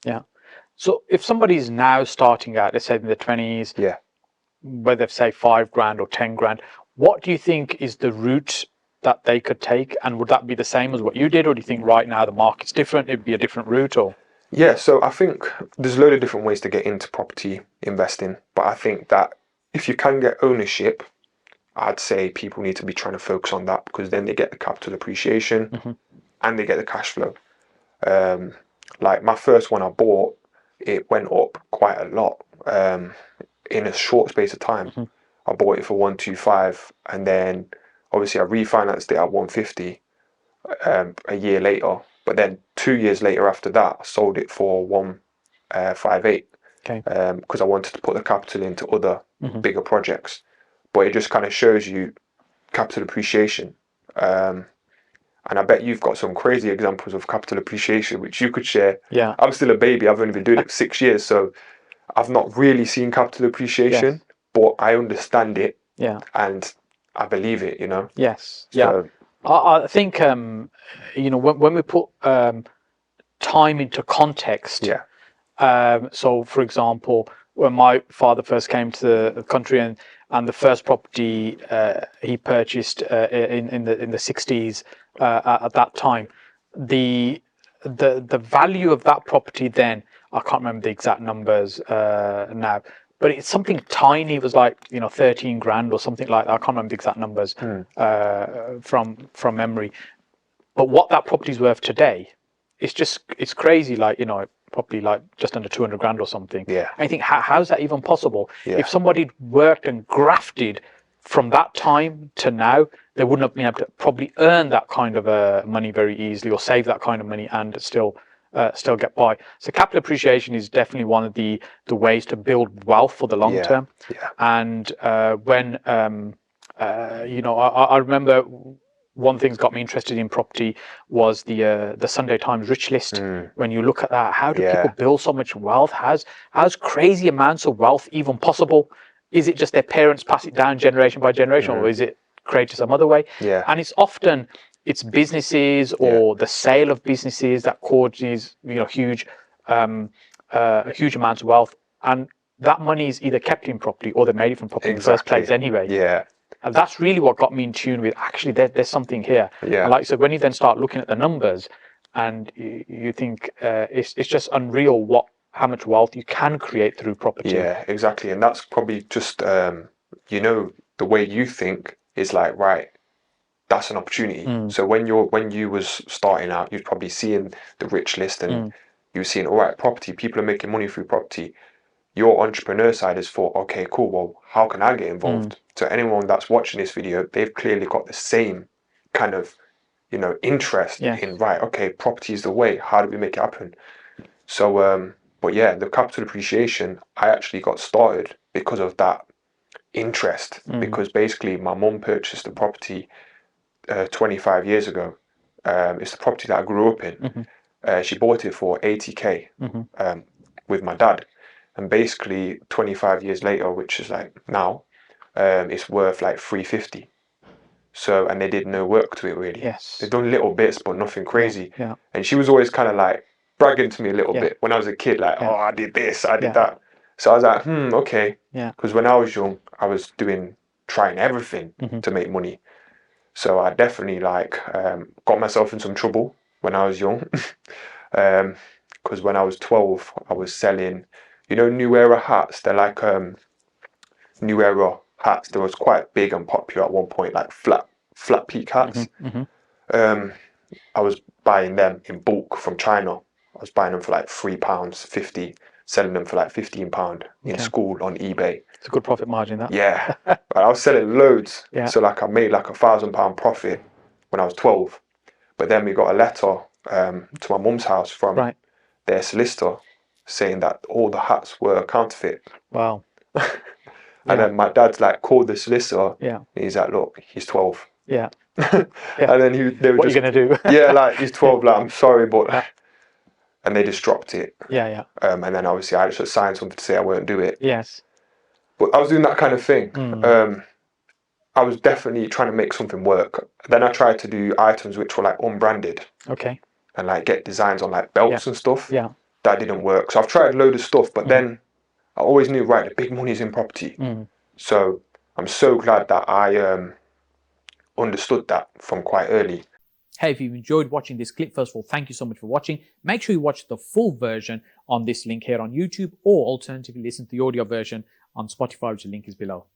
Yeah. So if somebody's now starting out, let's say in their 20s, Yeah. whether say 5 grand or 10 grand, what do you think is the route that they could take? And would that be the same as what you did, or do you think right now the market's different? It'd be a different route, or? Yeah, so I think there's a load of different ways to get into property investing, but I think that if you can get ownership, I'd say people need to be trying to focus on that, because then they get the capital appreciation and they get the cash flow. Like my first one I bought, it went up quite a lot in a short space of time. I bought it for 125, and then obviously I refinanced it at 150 a year later. But then 2 years later after that, I sold it for 158 Okay. because I wanted to put the capital into other bigger projects. But it just kind of shows you capital appreciation. And I bet you've got some crazy examples of capital appreciation which you could share. Yeah. I'm still a baby. I've only been doing it for 6 years, so I've not really seen capital appreciation, Yes. but I understand it Yeah. and I believe it, Yes. Yeah. So, I think when we put time into context. yeah. So, for example, when my father first came to the country, and the first property he purchased in the 60s, at that time, the value of that property then, I can't remember the exact numbers now, but it's something tiny. It was like 13 grand or something like that. I can't remember the exact numbers from memory. But what that property's worth today, it's crazy. Like probably like just under 200 grand or something. Yeah. I think how's that even possible? Yeah. If somebody worked and grafted from that time to now, they wouldn't have been able to probably earn that kind of money very easily, or save that kind of money and still get by. So capital appreciation is definitely one of the ways to build wealth for the long term. Yeah. And when I remember one thing that got me interested in property was the Sunday Times rich list. When you look at that, how do people build so much wealth? How's crazy amounts of wealth even possible? Is it just their parents pass it down generation by generation, or is it created some other way? Yeah. And it's often businesses or the sale of businesses that causes huge amounts of wealth, and that money is either kept in property or they made it from property in the first place anyway. Yeah. And that's really what got me in tune with, actually, there's something here. Yeah. And like I said, when you then start looking at the numbers, and you think it's just unreal how much wealth you can create through property. Yeah, exactly. And that's probably just the way you think is like, right, that's an opportunity. So when you was starting out, you're probably seeing the rich list, and you were seeing, all right, property, people are making money through property. Your entrepreneur side is thought, okay, cool, well, how can I get involved? So anyone that's watching this video, they've clearly got the same kind of, interest in, right, okay, property is the way. How do we make it happen? So, but yeah, the capital appreciation, I actually got started because of that interest, because basically my mum purchased a property 25 years ago. It's the property that I grew up in. She bought it for 80k with my dad. And basically 25 years later, which is like now, it's worth like 350. So, and they did no work to it really. Yes. They've done little bits, but nothing crazy. Yeah. And she was always kind of like bragging to me a little bit when I was a kid, like, oh, I did this, I did that. So I was like, okay. Yeah. Because when I was young, I was trying everything to make money. So I definitely got myself in some trouble when I was young. Because when I was 12, I was selling, New Era hats. They're like New Era hats. They was quite big and popular at one point, like flat peak hats. I was buying them in bulk from China. I was buying them for like £3.50, selling them for like £15 in school on eBay. It's a good profit margin, that. Yeah, but I was selling loads. Yeah. So I made like £1,000 profit when I was 12. But then we got a letter to my mum's house from their solicitor saying that all the hats were counterfeit. Wow. And then my dad's called the solicitor. Yeah. And he's like, look, he's 12. Yeah. And then they were what are you gonna do? Yeah, he's 12. I'm sorry, but and they just dropped it. Yeah. And then obviously I just signed something to say I won't do it. Yes. But I was doing that kind of thing. I was definitely trying to make something work. Then I tried to do items which were unbranded. Okay. And get designs on belts and stuff. Yeah. that didn't work. So I've tried a load of stuff, but then I always knew, right, the big money's in property. So I'm so glad that I understood that from quite early. Hey, if you've enjoyed watching this clip, first of all, thank you so much for watching. Make sure you watch the full version on this link here on YouTube, or alternatively listen to the audio version on Spotify, which the link is below.